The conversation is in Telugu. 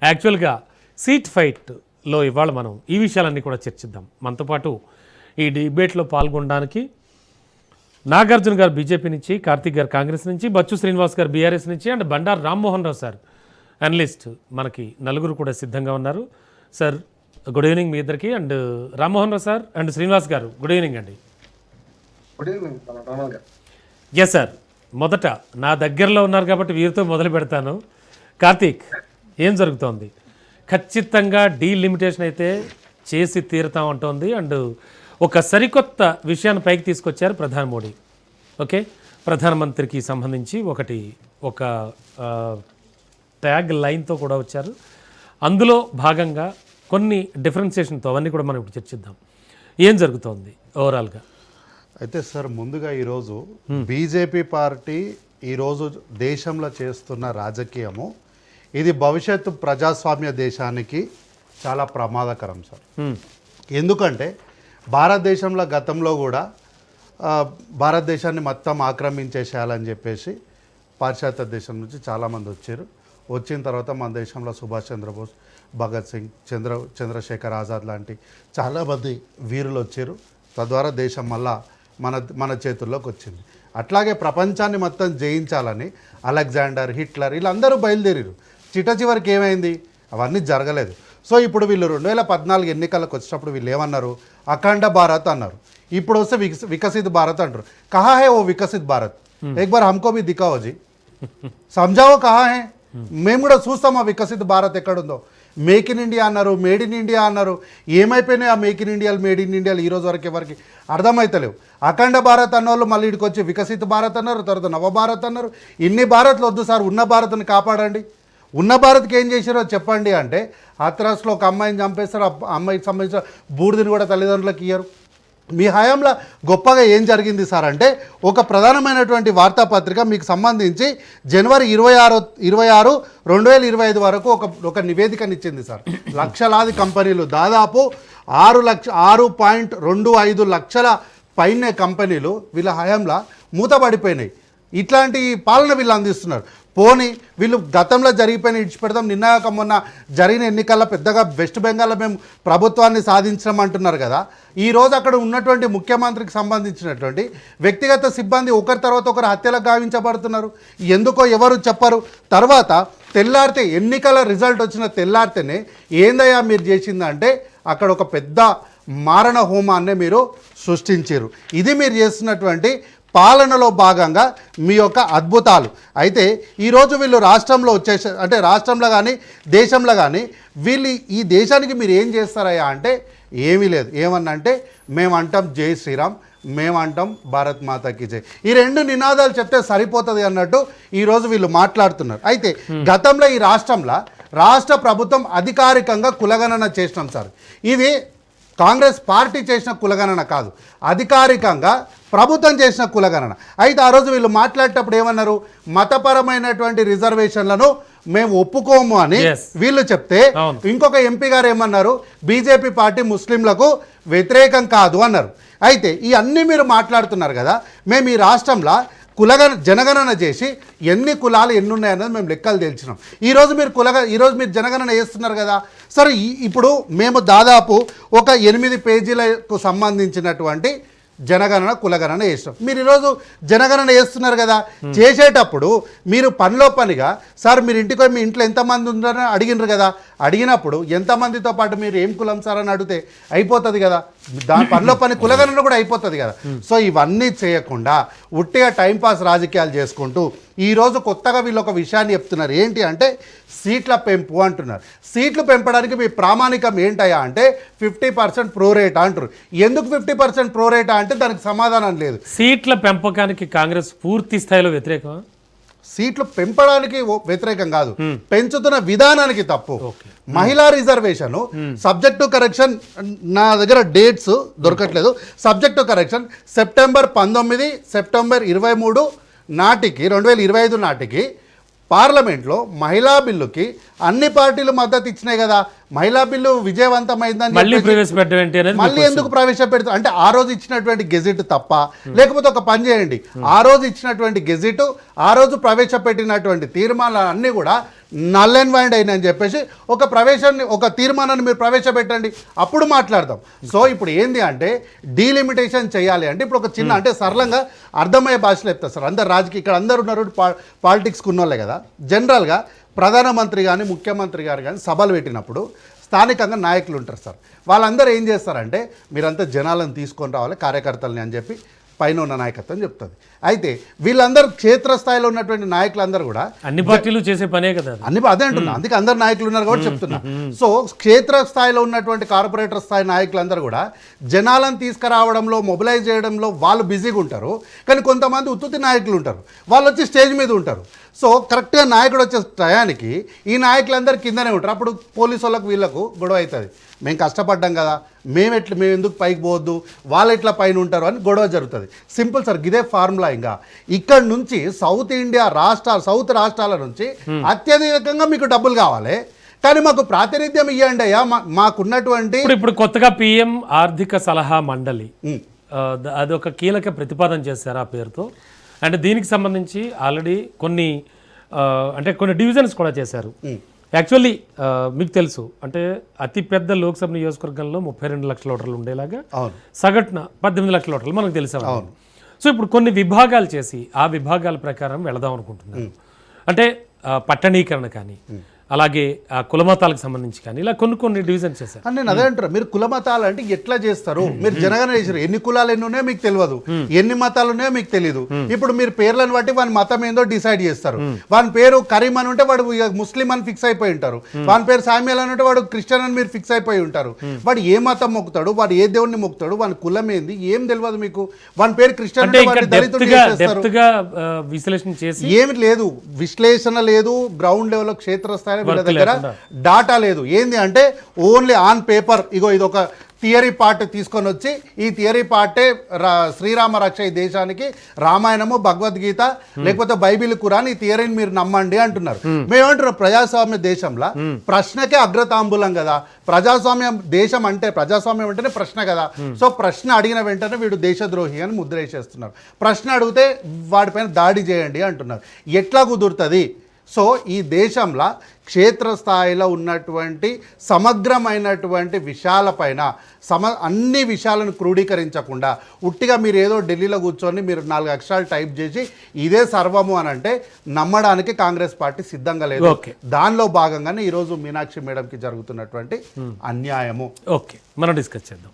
యాక్చువల్గా సీట్ ఫైట్లో ఇవాళ మనం ఈ విషయాలన్నీ కూడా చర్చిద్దాం. మనతో పాటు ఈ డిబేట్లో పాల్గొనడానికి నాగార్జున గారు బీజేపీ నుంచి, కార్తీక్ గారు కాంగ్రెస్ నుంచి, బచ్చు శ్రీనివాస్ గారు బీఆర్ఎస్ నుంచి and Bandaru Rammohan Rao sir analyst, మనకి నలుగురు కూడా సిద్ధంగా ఉన్నారు. సార్ గుడ్ ఈవినింగ్ మీ ఇద్దరికి. And Rammohan Rao sir and Srinivas గారు గుడ్ ఈవినింగ్ అండి. ఎస్ సార్, మొదట నా దగ్గరలో ఉన్నారు కాబట్టి వీరితో మొదలు పెడతాను. కార్తీక్, ఏం జరుగుతోంది? ఖచ్చితంగా డీలిమిటేషన్ అయితే చేసి తీరుతాం అంటోంది. అండ్ ఒక సరికొత్త విషయాన్ని పైకి తీసుకొచ్చారు ప్రధాని మోడీ. ఓకే, ప్రధానమంత్రికి సంబంధించి ఒక ట్యాగ్ లైన్తో కూడా వచ్చారు. అందులో భాగంగా కొన్ని డిఫరెన్సియేషన్తో అవన్నీ కూడా మనం ఇప్పుడు చర్చిద్దాం. ఏం జరుగుతోంది ఓవరాల్గా? అయితే సార్, ముందుగా ఈరోజు బీజేపీ పార్టీ ఈరోజు దేశంలో చేస్తున్న రాజకీయము ఇది భవిష్యత్తు ప్రజాస్వామ్య దేశానికి చాలా ప్రమాదకరం సార్. ఎందుకంటే భారతదేశంలో గతంలో కూడా భారతదేశాన్ని మొత్తం ఆక్రమించేసేయాలని చెప్పేసి పాశ్చాత్య దేశం నుంచి చాలామంది వచ్చారు. వచ్చిన తర్వాత మన దేశంలో సుభాష్ చంద్రబోస్, భగత్ సింగ్, చంద్రశేఖర్ ఆజాద్ లాంటి చాలామంది వీరులు వచ్చారు. తద్వారా దేశం మళ్ళా మన చేతుల్లోకి వచ్చింది. అట్లాగే ప్రపంచాన్ని మొత్తం జయించాలని అలెగ్జాండర్, హిట్లర్ వీళ్ళందరూ బయలుదేరారు. చివరికి ఏమైంది? అవన్నీ జరగలేదు. సో ఇప్పుడు వీళ్ళు 2014 ఎన్నికలకు వచ్చినప్పుడు వీళ్ళు ఏమన్నారు? అఖండ భారత్ అన్నారు. ఇప్పుడు వస్తే వికసిత్ భారత్ అంటారు. కహా హే ఓ వికసిత్ భారత్? ఎక్ బార్ హమ్కో భీ దిఖావో జీ, సమझाओ కహా హే. మేము కూడా చూస్తాం ఆ వికసిత్ భారత్ ఎక్కడుందో. మేక్ ఇన్ ఇండియా అన్నారు, మేడ్ ఇన్ ఇండియా అన్నారు. ఏమైపోయినాయి ఆ మేక్ ఇన్ ఇండియాలు, మేడ్ ఇన్ ఇండియాలు? ఈరోజు వరకు ఎవరికి అర్థమైతలేవు. అఖండ భారత్ అన్న వాళ్ళు మళ్ళీ ఇక్కడికి వచ్చి వికసిత్ భారత్ అన్నారు, తర్వాత నవభారత్ అన్నారు. ఇన్ని భారత్లు వద్దు సార్, ఉన్న భారత్ని కాపాడండి. ఉన్న భారత్కి ఏం చేశారో చెప్పండి అంటే హాత్రాస్లో ఒక అమ్మాయిని చంపేస్తారు. ఆ అమ్మాయికి సంబంధించిన బూడిదని కూడా తల్లిదండ్రులకు ఇయ్యరు. మీ హయాంలో గొప్పగా ఏం జరిగింది సార్ అంటే, ఒక ప్రధానమైనటువంటి వార్తాపత్రిక మీకు సంబంధించి జనవరి 26, 2025 వరకు ఒక నివేదికనిచ్చింది సార్. లక్షలాది కంపెనీలు, దాదాపు 6.25 లక్షల పైనే కంపెనీలు వీళ్ళ హయాంలో మూతపడిపోయినాయి. ఇట్లాంటి పాలన వీళ్ళు అందిస్తున్నారు. పోనీ వీళ్ళు గతంలో జరిగిపోయిన ఇచ్చిపెడతాం, నిన్న మొన్న జరిగిన ఎన్నికల్లో పెద్దగా వెస్ట్ బెంగాల్లో మేము ప్రభుత్వాన్ని సాధించడం అంటున్నారు కదా. ఈరోజు అక్కడ ఉన్నటువంటి ముఖ్యమంత్రికి సంబంధించినటువంటి వ్యక్తిగత సిబ్బంది ఒకరి తర్వాత ఒకరు హత్యలకు గావించబడుతున్నారు. ఎందుకో ఎవరు చెప్పరు. తర్వాత తెల్లారితే ఎన్నికల రిజల్ట్ వచ్చిన తెల్లారితేనే ఏందయ్యా మీరు చేసిందంటే అక్కడ ఒక పెద్ద మారణ హోమాన్నే మీరు సృష్టించారు. ఇది మీరు చేస్తున్నటువంటి పాలనలో భాగంగా మీ యొక్క అద్భుతాలు. అయితే ఈరోజు వీళ్ళు రాష్ట్రంలో అంటే రాష్ట్రంలో కానీ దేశంలో కానీ వీళ్ళు ఈ దేశానికి మీరు ఏం చేస్తారయ్యా అంటే ఏమీ లేదు. ఏమన్నంటే మేము అంటాం జై శ్రీరామ్, మేము అంటాం భారత్ మాతాకి జై. ఈ రెండు నినాదాలు చెప్తే సరిపోతుంది అన్నట్టు ఈరోజు వీళ్ళు మాట్లాడుతున్నారు. అయితే గతంలో ఈ రాష్ట్ర ప్రభుత్వం అధికారికంగా కులగణన చేసినాం సార్. ఇది కాంగ్రెస్ పార్టీ చేసిన కులగణన కాదు, అధికారికంగా ప్రభుత్వం చేసిన కులగణన. అయితే ఆ రోజు వీళ్ళు మాట్లాడేటప్పుడు ఏమన్నారు? మతపరమైనటువంటి రిజర్వేషన్లను మేము ఒప్పుకోము అని వీళ్ళు చెప్తే, ఇంకొక ఎంపీ గారు ఏమన్నారు? బీజేపీ పార్టీ ముస్లింలకు వ్యతిరేకం కాదు అన్నారు. అయితే ఈ అన్నీ మీరు మాట్లాడుతున్నారు కదా. మేము ఈ రాష్ట్రంలో జనగణన చేసి ఎన్ని కులాలు ఎన్ని ఉన్నాయన్నది మేము లెక్కలు తేల్చినాం. ఈరోజు మీరు జనగణన చేస్తున్నారు కదా. సరే, ఇప్పుడు మేము దాదాపు ఒక 8 పేజీలకు సంబంధించినటువంటి జనగణన కులగణన చేసినాం. మీరు ఈరోజు జనగణన చేస్తున్నారు కదా. చేసేటప్పుడు మీరు పనిలో పనిగా సార్ మీరు ఇంటికి మీ ఇంట్లో ఎంతమంది ఉన్నారని అడిగినారు కదా. అడిగినప్పుడు ఎంతమందితో పాటు మీరు ఏం కులం సార్ అని అడిగితే అయిపోతుంది కదా. దాని పనిలో పని కులగణన కూడా అయిపోతుంది కదా. సో ఇవన్నీ చేయకుండా ఉట్టిగా టైంపాస్ రాజకీయాలు చేసుకుంటూ ఈరోజు కొత్తగా వీళ్ళు ఒక విషయాన్ని చెప్తున్నారు. ఏంటి అంటే సీట్ల పెంపు అంటున్నారు. సీట్లు పెంపడానికి మీ ప్రామాణికం ఏంటయ్యా అంటే 50% ప్రోరేటా అంటారు. ఎందుకు 50% ప్రోరేటా అంటే దానికి సమాధానం లేదు. సీట్ల పెంపకానికి కాంగ్రెస్ పూర్తి స్థాయిలో వ్యతిరేకం. సీట్లు పెంపడానికి వ్యతిరేకం కాదు, పెంచుతున్న విధానానికి తప్పు. మహిళా రిజర్వేషన్ సబ్జెక్ట్ టు కరెక్షన్, నా దగ్గర డేట్స్ దొరకట్లేదు. Subject to correction September 19, September 23 నాటికి 2025 నాటికి పార్లమెంట్లో మహిళా బిల్లుకి అన్ని పార్టీలు మద్దతు ఇచ్చినాయి కదా, మహిళా బిల్లు విజయవంతమైందని మళ్ళీ చెప్పేసి ప్రవేశపెట్టడం ఏంటి అనేది మళ్ళీ ఎందుకు ప్రవేశపెడతారు అంటే ఆ రోజు ఇచ్చినటువంటి గెజిట్ తప్ప, లేకపోతే ఒక పని చేయండి, ఆ రోజు ఇచ్చినటువంటి గెజిట్, ఆ రోజు ప్రవేశపెట్టినటువంటి తీర్మానాలు అన్నీ కూడా నల్ అండ్ వైండ్ అయినాయని చెప్పేసి ఒక తీర్మానాన్ని మీరు ప్రవేశపెట్టండి, అప్పుడు మాట్లాడదాం. సో ఇప్పుడు ఏంది అంటే డీలిమిటేషన్ చేయాలి అంటే ఇప్పుడు ఒక చిన్న అంటే సరళంగా అర్థమయ్యే భాషలో చెప్తారు సార్. అందరు రాజకీయ ఇక్కడ అందరు ఉన్నారు పాలిటిక్స్కి ఉన్నోళ్ళే కదా. జనరల్గా ప్రధానమంత్రి కానీ ముఖ్యమంత్రి గారు కానీ సభలు పెట్టినప్పుడు స్థానికంగా నాయకులు ఉంటారు సార్. వాళ్ళందరూ ఏం చేస్తారంటే మీరంతా జనాలను తీసుకొని రావాలి కార్యకర్తలని అని చెప్పి పైన ఉన్న నాయకత్వం చెప్తుంది. అయితే వీళ్ళందరూ క్షేత్రస్థాయిలో ఉన్నటువంటి నాయకులందరూ కూడా అన్ని పార్టీలు చేసే పనే కదా అదే అంటున్నా, అందుకే అందరు నాయకులు ఉన్నారు కాబట్టి చెప్తున్నా. సో క్షేత్రస్థాయిలో ఉన్నటువంటి కార్పొరేటర్ స్థాయి నాయకులందరూ కూడా జనాలను తీసుకురావడంలో మొబిలైజ్ చేయడంలో వాళ్ళు బిజీగా ఉంటారు. కానీ కొంతమంది ఉత్తుతి నాయకులు ఉంటారు, వాళ్ళు వచ్చి స్టేజ్ మీద ఉంటారు. సో కరెక్ట్గా నాయకుడు వచ్చే టయానికి ఈ నాయకులందరూ కిందనే ఉంటారు. అప్పుడు పోలీసు వాళ్ళకు వీళ్ళకు గొడవ అవుతుంది. మేము కష్టపడ్డాం కదా, మేము ఎందుకు పైకి పోవద్దు, వాళ్ళు ఎట్లా పైన ఉంటారు అని గొడవ జరుగుతుంది. సింపుల్ సార్, ఇదే ఫార్ములా. ఇంకా ఇక్కడ నుంచి సౌత్ రాష్ట్రాల నుంచి అత్యధికంగా మీకు డబ్బులు కావాలి, కానీ మాకు ప్రాతినిధ్యం ఇవ్వండి అయ్యా, మాకున్నటువంటి ఇప్పుడు కొత్తగా పిఎం ఆర్థిక సలహా మండలి అదొక కీలక ప్రతిపాదన చేశారు ఆ పేరుతో. అంటే దీనికి సంబంధించి ఆల్రెడీ కొన్ని డివిజన్స్ కూడా చేశారు. యాక్చువల్లీ మీకు తెలుసు అంటే అతిపెద్ద లోక్సభ నియోజకవర్గంలో 32 లక్షల ఓటర్లు ఉండేలాగా సగటున 18 లక్షల ఓటర్లు మనకు తెలిసాము. సో ఇప్పుడు కొన్ని విభాగాలు చేసి ఆ విభాగాల ప్రకారం వెళదాం అనుకుంటున్నాను. అంటే పట్టణీకరణ కానీ అలాగే కులమతాలకు సంబంధించి కానీ ఇలా కొన్ని డివిజన్ చేశారు. నేను అదే అంటారు, మీరు కులమతాలు అంటే ఎట్లా చేస్తారు? మీరు జనగణన చేశారు, ఎన్ని కులాలు ఎన్ని ఉన్నాయో మీకు తెలియదు, ఎన్ని మతాలు ఉన్నాయో మీకు తెలియదు. ఇప్పుడు మీరు పేర్లను బట్టి వాని మతం ఏందో డిసైడ్ చేస్తారు. వాని పేరు కరీం అని ఉంటే వాడు ముస్లిం అని ఫిక్స్ అయిపోయి ఉంటారు, వాని పేరు సామ్యాల్ అని ఉంటే వాడు క్రిస్టియన్ అని మీరు ఫిక్స్ అయిపోయి ఉంటారు. వాడు ఏ మతం మొక్కుతాడు, వాడు ఏ దేవుడిని మొక్కుతాడు, వాని కులం ఏంది ఏం తెలియదు మీకు. వాని పేరు క్రిస్టియన్ విశ్లేషణ చేసి ఏమి లేదు, విశ్లేషణ లేదు, గ్రౌండ్ లెవెల్ క్షేత్రస్థాయి వీళ్ళ దగ్గర డాటా లేదు. ఏంది అంటే ఓన్లీ ఆన్ పేపర్, ఇగో ఇది ఒక థియరీ పార్ట్ తీసుకొని వచ్చి ఈ థియరీ పార్టే శ్రీరామ రక్ష ఈ దేశానికి, రామాయణము భగవద్గీత లేకపోతే బైబిల్ ఖురాన్, ఈ థియరీని మీరు నమ్మండి అంటున్నారు. మేమంటున్నాం ప్రజాస్వామ్య దేశంలో ప్రశ్నకే అగ్రతాంబూలం కదా. ప్రజాస్వామ్యం దేశం అంటే ప్రజాస్వామ్యం అంటేనే ప్రశ్న కదా. సో ప్రశ్న అడిగిన వెంటనే వీడు దేశద్రోహి అని ముద్ర వేసేస్తున్నారు. ప్రశ్న అడిగితే వాడిపైన దాడి చేయండి అంటున్నారు. ఎట్లా కుదురుతుంది? సో ఈ దేశంలో క్షేత్రస్థాయిలో ఉన్నటువంటి సమగ్రమైనటువంటి విషయాలపైన అన్ని విషయాలను క్రోడీకరించకుండా ఉట్టిగా మీరు ఏదో ఢిల్లీలో కూర్చొని మీరు 4 అక్షరాలు టైప్ చేసి ఇదే సర్వము అని అంటే నమ్మడానికి కాంగ్రెస్ పార్టీ సిద్ధంగా లేదు. దానిలో భాగంగానే ఈరోజు మీనాక్షి మేడంకి జరుగుతున్నటువంటి అన్యాయము మనం డిస్కస్ చేద్దాం.